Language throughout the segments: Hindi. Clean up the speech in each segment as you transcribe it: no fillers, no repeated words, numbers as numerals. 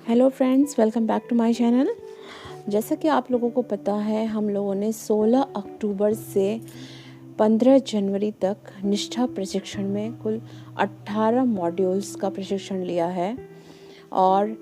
Hello friends, welcome back to my channel. जैसा कि आप लोगों को पता है, हम लोगों ने 16 अक्टूबर से 15 जनवरी तक निष्ठा प्रशिक्षण में कुल 18 मॉड्यूल्स का प्रशिक्षण लिया है। और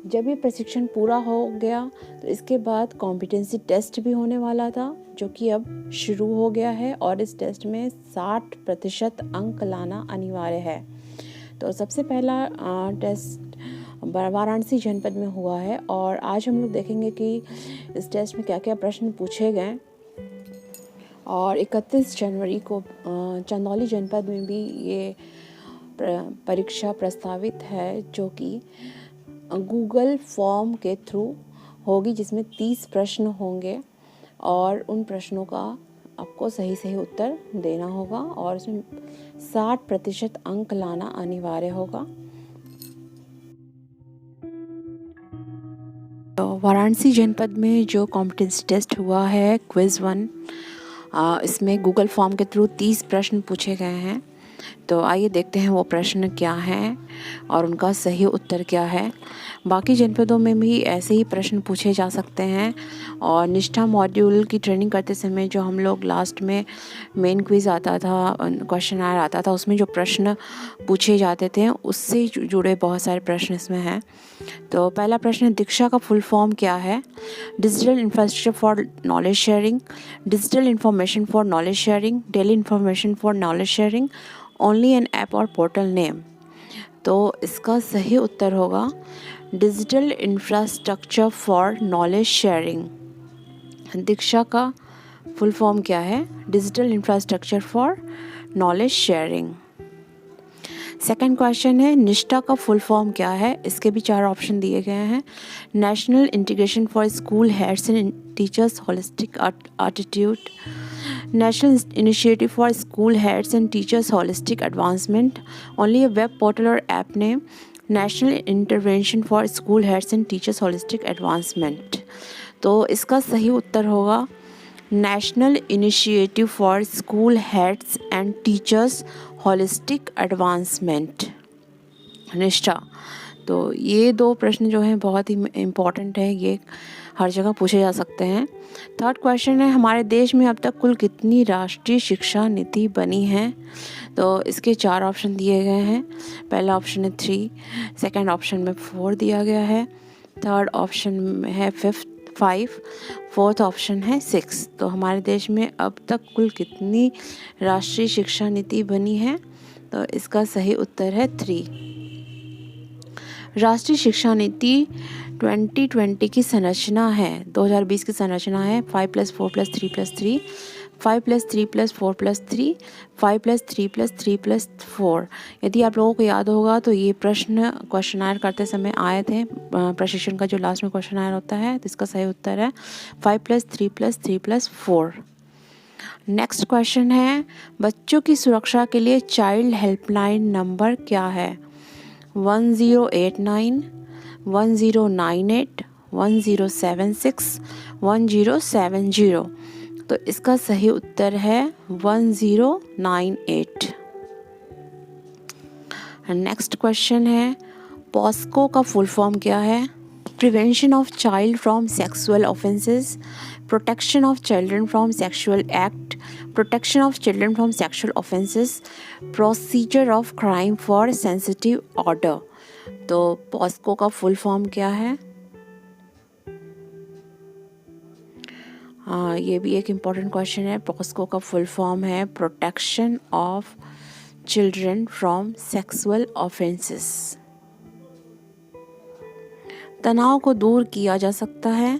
जब ये प्रशिक्षण पूरा हो गया तो इसके बाद कॉम्पिटेंसी टेस्ट भी होने वाला था, जो कि अब शुरू हो गया है। और इस टेस्ट में 60% अंक लाना अनिवार्य है। तो सबसे पहला टेस्ट वाराणसी जनपद में हुआ है और आज हम लोग देखेंगे कि इस टेस्ट में क्या क्या प्रश्न पूछे गए। और 31 जनवरी को चंदौली जनपद में भी ये परीक्षा प्रस्तावित है, जो कि गूगल फॉर्म के थ्रू होगी, जिसमें 30 प्रश्न होंगे और उन प्रश्नों का आपको सही सही उत्तर देना होगा और इसमें 60% अंक लाना अनिवार्य होगा। तो वाराणसी जनपद में जो कॉम्पिटेंसी टेस्ट हुआ है क्विज़ 1, इसमें गूगल फॉर्म के थ्रू 30 प्रश्न पूछे गए हैं। तो आइए देखते हैं वो प्रश्न क्या हैं और उनका सही उत्तर क्या है। बाकी जनपदों में भी ऐसे ही प्रश्न पूछे जा सकते हैं। और निष्ठा मॉड्यूल की ट्रेनिंग करते समय जो हम लोग लास्ट में मेन क्विज़ आता था, क्वेश्चन आयर आता था, उसमें जो प्रश्न पूछे जाते थे उससे जुड़े बहुत सारे प्रश्न इसमें हैं। तो पहला प्रश्न, दीक्षा का फुल फॉर्म क्या है? Digital infrastructure for knowledge sharing, digital information for knowledge sharing, daily information for knowledge sharing, only an app और पोर्टल नेम। तो इसका सही उत्तर होगा digital infrastructure for knowledge sharing. DIKSHA का फुल फॉर्म क्या है? Digital infrastructure for knowledge sharing. Second question है, निष्ठा का फुल फॉर्म क्या है? इसके भी 4 ऑप्शन दिए गए हैं। National integration for school heads and teachers holistic attitude, national initiative for school heads and teachers holistic advancement, only a web portal और app name, national intervention for school heads and teachers holistic advancement. तो इसका सही उत्तर होगा national initiative for school heads and teachers holistic advancement, NISHTHA. तो ये 2 प्रश्न जो हैं बहुत ही इम्पॉर्टेंट है, ये हर जगह पूछे जा सकते हैं। थर्ड क्वेश्चन है, हमारे देश में अब तक कुल कितनी राष्ट्रीय शिक्षा नीति बनी है? तो इसके 4 ऑप्शन दिए गए हैं। पहला ऑप्शन है 3, सेकंड ऑप्शन में 4 दिया गया है, थर्ड ऑप्शन में है 5, फोर्थ ऑप्शन है 6। तो हमारे देश में अब तक कुल कितनी राष्ट्रीय शिक्षा नीति बनी है? तो इसका सही उत्तर है 3। राष्ट्रीय शिक्षा नीति 2020 की संरचना है, 2020 की संरचना है 5+4+3+3, 5+3+4+3, 5+3+3+4। यदि आप लोगों को याद होगा तो ये प्रश्न क्वेश्चनायर करते समय आए थे। प्रशिक्षण का जो लास्ट में क्वेश्चनायर होता है, तो इसका सही उत्तर है 5+3+3+4। नेक्स्ट क्वेश्चन है, बच्चों की सुरक्षा के लिए चाइल्ड हेल्पलाइन नंबर क्या है? 1089, 1098, 1076, 1070। तो इसका सही उत्तर है 1098। नेक्स्ट क्वेश्चन है, पॉस्को का फुल फॉर्म क्या है? Prevention of child from sexual offences, protection of children from sexual act, protection of children from sexual offences, procedure of crime for sensitive order. तो पॉस्को का फुल फॉर्म क्या है? ये भी एक इम्पॉर्टेंट क्वेश्चन है। पॉस्को का फुल फॉर्म है protection of children from sexual offences. तनाव को दूर किया जा सकता है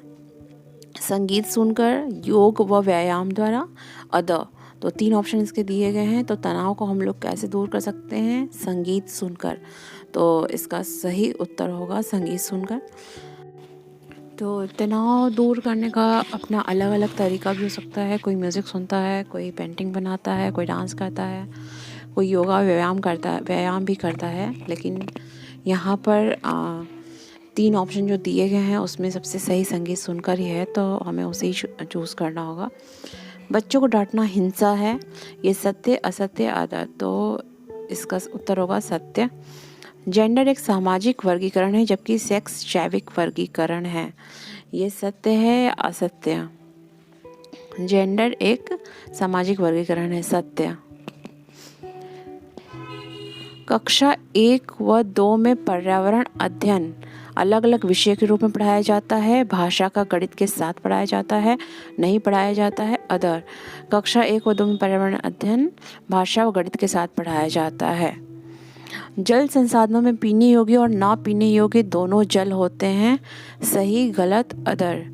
संगीत सुनकर, योग व व्यायाम द्वारा, अदर। तो 3 ऑप्शन इसके दिए गए हैं। तो तनाव को हम लोग कैसे दूर कर सकते हैं? संगीत सुनकर। तो इसका सही उत्तर होगा संगीत सुनकर। तो तनाव दूर करने का अपना अलग अलग तरीका भी हो सकता है। कोई म्यूज़िक सुनता है, कोई पेंटिंग बनाता है, कोई डांस करता है, कोई योगा व्यायाम भी करता है। लेकिन यहाँ पर 3 ऑप्शन जो दिए गए हैं उसमें सबसे सही संगीत सुनकर ही है, तो हमें उसे ही चूज़ करना होगा। बच्चों को डांटना हिंसा है, ये सत्य असत्य आदर। तो इसका उत्तर होगा सत्य। जेंडर एक सामाजिक वर्गीकरण है जबकि सेक्स जैविक वर्गीकरण है। ये सत्य है या असत्य? जेंडर एक सामाजिक वर्गीकरण है, सत्य। कक्षा 1 व 2 में पर्यावरण अध्ययन अलग अलग विषय के रूप में पढ़ाया जाता है, भाषा का गणित के साथ पढ़ाया जाता है, नहीं पढ़ाया जाता है, अदर। कक्षा 1 व 2 में पर्यावरण अध्ययन भाषा व गणित के साथ पढ़ाया जाता है। जल संसाधनों में पीने योग्य और ना पीने योग्य दोनों जल होते हैं, सही गलत अदर?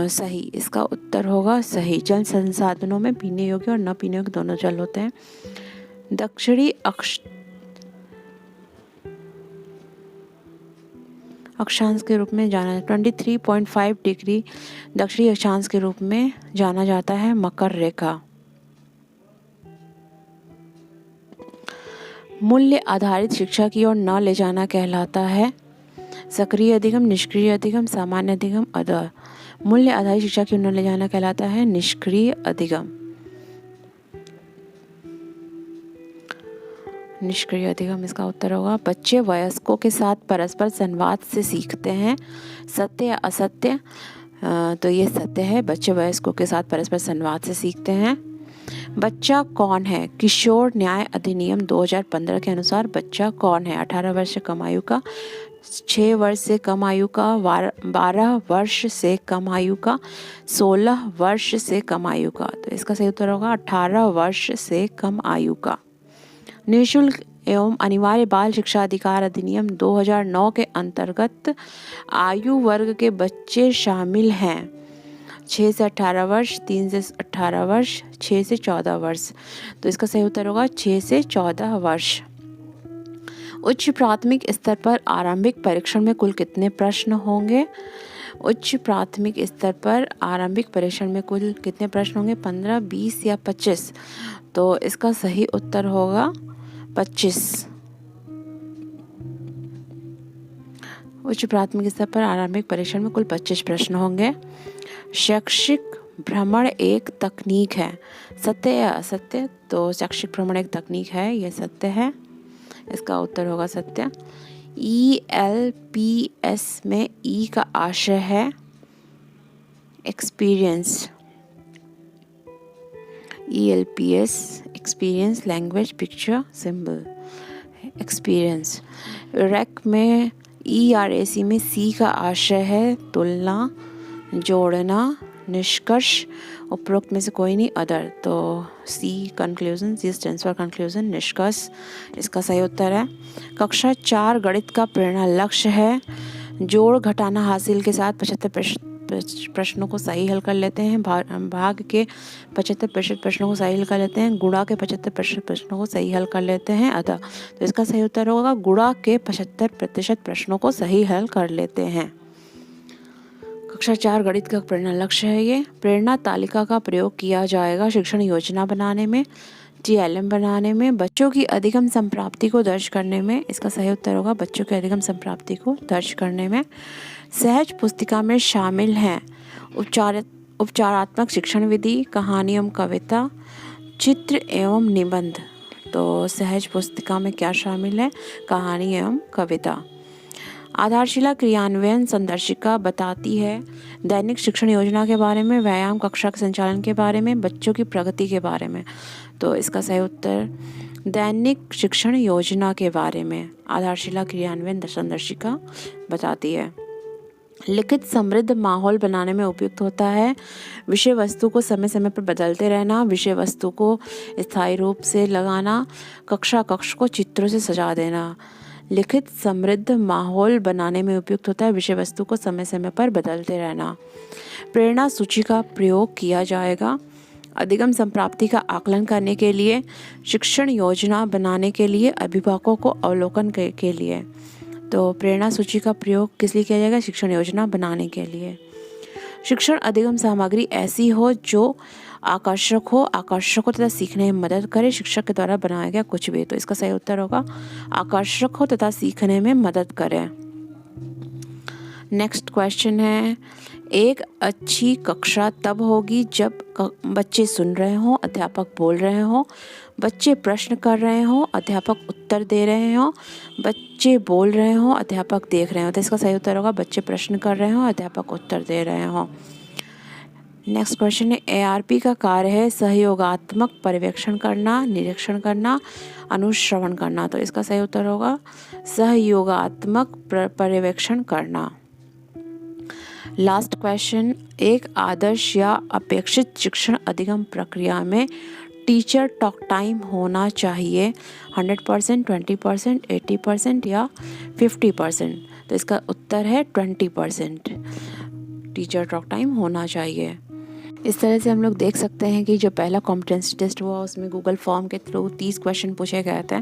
सही, इसका उत्तर होगा सही। जल संसाधनों में पीने योग्य और न पीने योग्य दोनों जल होते हैं। दक्षिणी अक्षांश के रूप में जाना 23.5 डिग्री दक्षिणी अक्षांश के रूप में जाना जाता है मकर रेखा। मूल्य आधारित शिक्षा की ओर न ले जाना कहलाता है सक्रिय अधिगम, निष्क्रिय अधिगम, सामान्य अधिगम, अदर। मूल्य आधारित शिक्षा की ओर न ले जाना कहलाता है निष्क्रिय अधिगम। निष्क्रिय अधिगम इसका उत्तर होगा। बच्चे वयस्कों के साथ परस्पर संवाद से सीखते हैं, सत्य या असत्य? तो ये सत्य है, बच्चे वयस्कों के साथ परस्पर संवाद से सीखते हैं। बच्चा कौन है? किशोर न्याय अधिनियम 2015 के अनुसार बच्चा कौन है? 18 वर्ष से कम आयु का, 6 वर्ष से कम आयु का, 12 वर्ष से कम आयु का, 16 वर्ष से कम आयु का। तो इसका सही उत्तर होगा 18 वर्ष से कम आयु का। निःशुल्क एवं अनिवार्य बाल शिक्षा अधिकार अधिनियम 2009 के अंतर्गत आयु वर्ग के बच्चे शामिल हैं 6 से 18 वर्ष, 3 से 18 वर्ष, 6 से 14 वर्ष। तो इसका सही उत्तर होगा 6 से 14 वर्ष। उच्च प्राथमिक स्तर पर आरंभिक परीक्षण में कुल कितने प्रश्न होंगे? उच्च प्राथमिक स्तर पर आरंभिक परीक्षण में कुल कितने प्रश्न होंगे? 15, 20 या 25? तो इसका सही उत्तर होगा 25। उच्च प्राथमिक स्तर पर आरंभिक परीक्षण में कुल 25 प्रश्न होंगे। शैक्षिक भ्रमण एक तकनीक है, सत्य या असत्य? तो शैक्षिक भ्रमण एक तकनीक है, यह सत्य है, इसका उत्तर होगा सत्य। ELPS में E का आशय है experience. ELPS experience, language, picture, symbol, experience. Rack में ERAC में C का आशय है तुलना, जोड़ना, निष्कर्ष, उपरोक्त में से कोई नहीं, अदर। तो C conclusion, C stands for conclusion, निष्कर्ष इसका सही उत्तर है। कक्षा 4 गणित का प्रेरणा लक्ष्य है जोड़ घटाना हासिल के साथ 75% प्रश्नों को सही हल कर लेते हैं, भाग के 75% प्रश्नों को सही हल कर लेते हैं, गुणा के 75% प्रश्नों को सही हल कर लेते हैं, अतः। तो इसका सही उत्तर होगा गुणा के 75% प्रश्नों को सही हल कर लेते हैं। कक्षा 4 गणित का प्रेरणा लक्ष्य है ये। प्रेरणा तालिका का प्रयोग किया जाएगा शिक्षण योजना बनाने में, TLM बनाने में, बच्चों की अधिगम संप्राप्ति को दर्ज करने में। इसका सही उत्तर होगा बच्चों की अधिगम संप्राप्ति को दर्ज करने में। सहज पुस्तिका में शामिल हैं उपचारात्मक शिक्षण विधि, कहानी एवं कविता, चित्र एवं निबंध। तो सहज पुस्तिका में क्या शामिल है? कहानी एवं कविता। आधारशिला क्रियान्वयन संदर्शिका बताती है दैनिक शिक्षण योजना के बारे में, व्यायाम कक्षा के संचालन के बारे में, बच्चों की प्रगति के बारे में। तो इसका सही उत्तर दैनिक शिक्षण योजना के बारे में आधारशिला क्रियान्वयन संदर्शिका बताती है। लिखित समृद्ध माहौल बनाने में उपयुक्त होता है विषय वस्तु को समय समय पर बदलते रहना, विषय वस्तु को स्थायी रूप से लगाना, कक्ष को चित्रों से सजा देना। लिखित समृद्ध माहौल बनाने में उपयुक्त होता है विषय वस्तु को समय समय पर बदलते रहना। प्रेरणा सूची का प्रयोग किया जाएगा अधिगम संप्राप्ति का आकलन करने के लिए, शिक्षण योजना बनाने के लिए, अभिभावकों को अवलोकन के लिए। तो प्रेरणा सूची का प्रयोग किस लिए किया जाएगा? शिक्षण योजना बनाने के लिए। शिक्षण अधिगम सामग्री ऐसी हो जो आकर्षक हो तथा सीखने में मदद करे, शिक्षक के द्वारा बनाया गया कुछ भी। तो इसका सही उत्तर होगा आकर्षक हो तथा सीखने में मदद करे। नेक्स्ट क्वेश्चन है एक अच्छी कक्षा तब होगी जब बच्चे सुन रहे हों, अध्यापक बोल रहे हों, बच्चे प्रश्न कर रहे हों, अध्यापक उत्तर दे रहे हों, बच्चे बोल रहे हों, अध्यापक देख रहे हों। तो इसका सही उत्तर होगा बच्चे प्रश्न कर रहे हों, अध्यापक उत्तर दे रहे हों। नेक्स्ट क्वेश्चन है, ARP का कार्य है सहयोगात्मक पर्यवेक्षण करना, निरीक्षण करना, अनुश्रवण करना। तो इसका सही उत्तर होगा सहयोगात्मक पर्यवेक्षण करना। लास्ट क्वेश्चन, एक आदर्श या अपेक्षित शिक्षण अधिगम प्रक्रिया में टीचर टॉक टाइम होना चाहिए 100%, 20%, 80% या 50%। तो इसका उत्तर है 20% टीचर टॉक टाइम होना चाहिए। इस तरह से हम लोग देख सकते हैं कि जो पहला कॉम्पिटेंसी टेस्ट हुआ उसमें गूगल फॉर्म के थ्रू 30 क्वेश्चन पूछे गए थे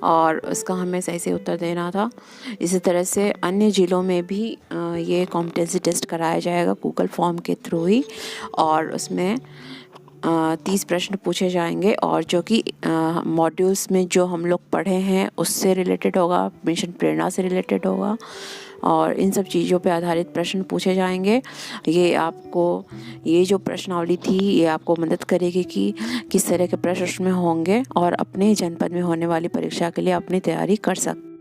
और उसका हमें सही से उत्तर देना था। इसी तरह से अन्य ज़िलों में भी ये कॉम्पिटेंसी टेस्ट कराया जाएगा गूगल फॉर्म के थ्रू ही, और उसमें 30 प्रश्न पूछे जाएंगे और जो कि मॉड्यूल्स में जो हम लोग पढ़े हैं उससे रिलेटेड होगा, मिशन प्रेरणा से रिलेटेड होगा और इन सब चीज़ों पे आधारित प्रश्न पूछे जाएंगे। ये जो प्रश्नावली थी ये आपको मदद करेगी कि किस तरह के प्रश्न उसमें होंगे और अपने जनपद में होने वाली परीक्षा के लिए अपनी तैयारी कर सकते।